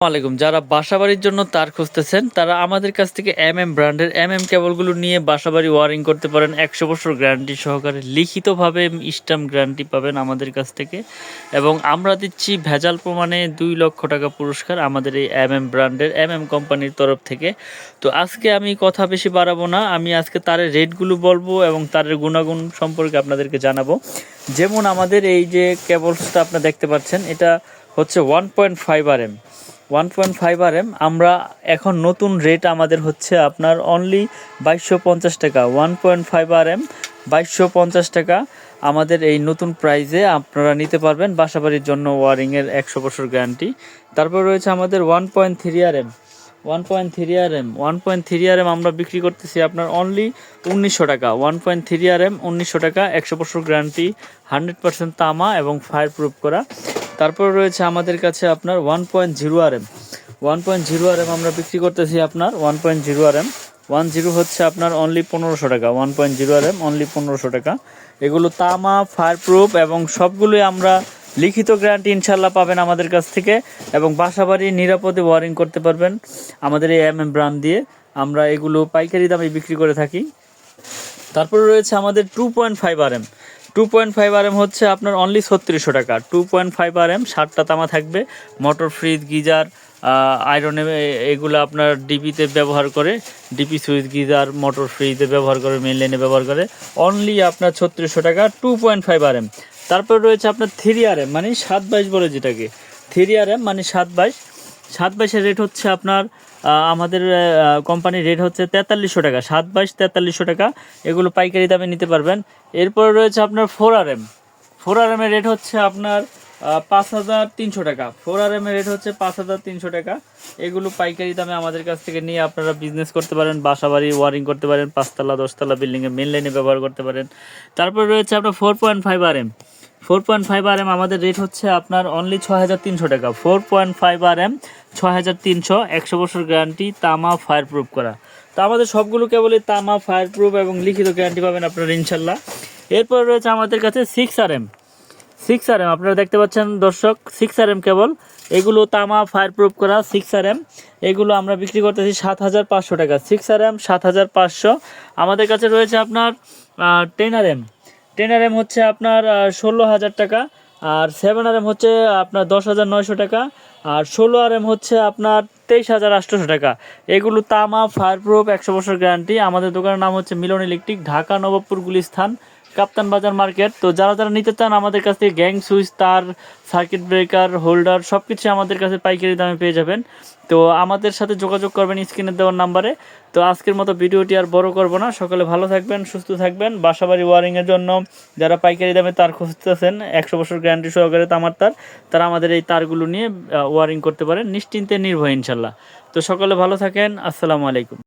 আলাইকুম। যারা বাসাবাড়ির জন্য তার খুঁজতেছেন তারা আমাদের কাছ থেকে ব্র্যান্ডের কেবলগুলো নিয়ে বাসাবাড়ি ওয়ারিং করতে পারেন। 100 বছর গ্যারান্টি সহকারে লিখিতভাবে স্ট্যাম্প গ্যারান্টি পাবেন আমাদের কাছ থেকে, এবং আমরা দিচ্ছি ভেজাল প্রমাণে 2 লক্ষ টাকা পুরস্কার আমাদের এই ব্র্যান্ডের কোম্পানির তরফ থেকে। তো আজকে আমি কথা বেশি বাড়াবো না, আমি আজকে তারের রেটগুলো বলবো এবং তারের গুণাগুণ সম্পর্কে আপনাদেরকে জানাবো। যেমন আমাদের এই যে কেবলসটা আপনারা দেখতে পাচ্ছেন, এটা হচ্ছে 1.5 RM 1.5 RM। আমরা এখন নতুন রেট আমাদের হচ্ছে আপনার অনলি 2250 টাকা। 1.5 RM 2250 টাকা আমাদের এই নতুন প্রাইজে আপনারা নিতে পারবেন বাসাবাড়ির জন্য ওয়ারিংয়ের 100 বছর গ্যারান্টি। তারপর রয়েছে আমাদের 1.3 RM 1.3 RM আমরা বিক্রি করতেছি আপনার অনলি 1900 টাকা। 1.3 RM 1900 টাকা, 100 বছর গ্যারান্টি, 100% তামা এবং ফায়ার প্রুফ করা। তারপর রয়েছে আমাদের কাছে আপনার 1.0 RM 1.0 RM আমরা বিক্রি করতেছি আপনার 1.0 RM 10 হচ্ছে আপনার অনলি 1500 টাকা। 1.0 RM অনলি 1500 টাকা। এগুলো তামা, ফায়ার প্রুফ এবং সবগুলোই আমরা লিখিত গ্যারান্টি ইনশাল্লাহ পাবেন আমাদের কাছ থেকে, এবং বাসাবাড়ি নিরাপদে ওয়ারিং করতে পারবেন আমাদের এই ব্র্যান্ড দিয়ে। আমরা এগুলো পাইকারি দামে বিক্রি করে থাকি। তারপরে রয়েছে আমাদের 2.5 RM 2.5 RM হচ্ছে আপনার অনলি 3600 টাকা। 2.5 RM 60টা তামা থাকবে, মোটর, ফ্রিজ, গিজার, আয়রনে এগুলো আপনার ডিপিতে ব্যবহার করে, ডিপি সুইচ, গিজার, মোটর, ফ্রিজে ব্যবহার করে, মেন লাইনে ব্যবহার করে, অনলি আপনার 3600 টাকা 2.5 RM। তারপর রয়েছে আপনার 3 RM মানে 722 বলে যেটাকে, 3 RM মানে 722 রেট হচ্ছে আপনার আমাদের কোম্পানির রেট হচ্ছে 4300 টাকা। 722 4300 টাকা, এগুলো পাইকারি দামে নিতে পারবেন। এরপর রয়েছে আপনার 4 RM 4 RM এর রেট হচ্ছে আপনার 5300 টাকা। 4 RM এর রেট হচ্ছে 5300 টাকা। এগুলো পাইকারি দামে আমাদের কাছ থেকে নিয়ে আপনারা বিজনেস করতে পারেন, বাসাবাড়ি ওয়ারিং করতে পারেন, 5তলা 10তলা বিল্ডিংয়ে মেন লাইনে ব্যবহার করতে পারেন। তারপর রয়েছে আপনার 4.5 RM 4.5 RM আমাদের রেট হচ্ছে আপনার অনলি 6300 টাকা। 4.5 RM 6300, 100 বছর গ্যারান্টি, তামা, ফায়ার প্রুফ করা। তো আমাদের সবগুলো কেবলই তামা, ফায়ার প্রুফ এবং লিখিত গ্যারান্টি পাবেন আপনারা ইনশাল্লাহ। এরপর রয়েছে আমাদের কাছে 6 RM আপনারা দেখতে পাচ্ছেন দর্শক, 6 RM কেবল, এগুলো তামা, ফায়ার প্রুফ করা 6 RM। এগুলো আমরা বিক্রি করতেছি 7500 টাকা। 6 RM 7500। আমাদের কাছে রয়েছে আপনার 10 RM হচ্ছে আপনার 16000 টাকা, আর 7 RM হচ্ছে আপনার 10900 টাকা, আর 16 RM হচ্ছে আপনার 23800 টাকা। এগুলো তামা, ফায়ার প্রুফ, 100 বছর গ্যারান্টি। আমাদের দোকানের নাম হচ্ছে মিলন ইলেকট্রিক, ঢাকা নবাবপুর গুলিস্তান, কাপ্তান বাজার মার্কেট। তো যারা যারা নিতে চান আমাদের কাছ থেকে গ্যাং সুইচ, তার, সার্কিট ব্রেকার, হোল্ডার সব কিছু আমাদের কাছে পাইকারি দামে পেয়ে যাবেন। তো আমাদের সাথে যোগাযোগ করবেন স্ক্রিনে দেওয়ার নাম্বারে। তো আজকের মতো ভিডিওটি আর বড় করব না, সকলে ভালো থাকবেন, সুস্থ থাকবেন। বাসাবাড়ি ওয়ারিংয়ের জন্য যারা পাইকারি দামে তার খুঁজতেছেন 100 বছর গ্যারান্টি সহকারে তামার তার, তারা আমাদের এই তারগুলো নিয়ে ওয়ারিং করতে পারেন নিশ্চিন্তে, নির্ভয় ইনশাল্লাহ। তো সকলে ভালো থাকেন, আসসালামু আলাইকুম।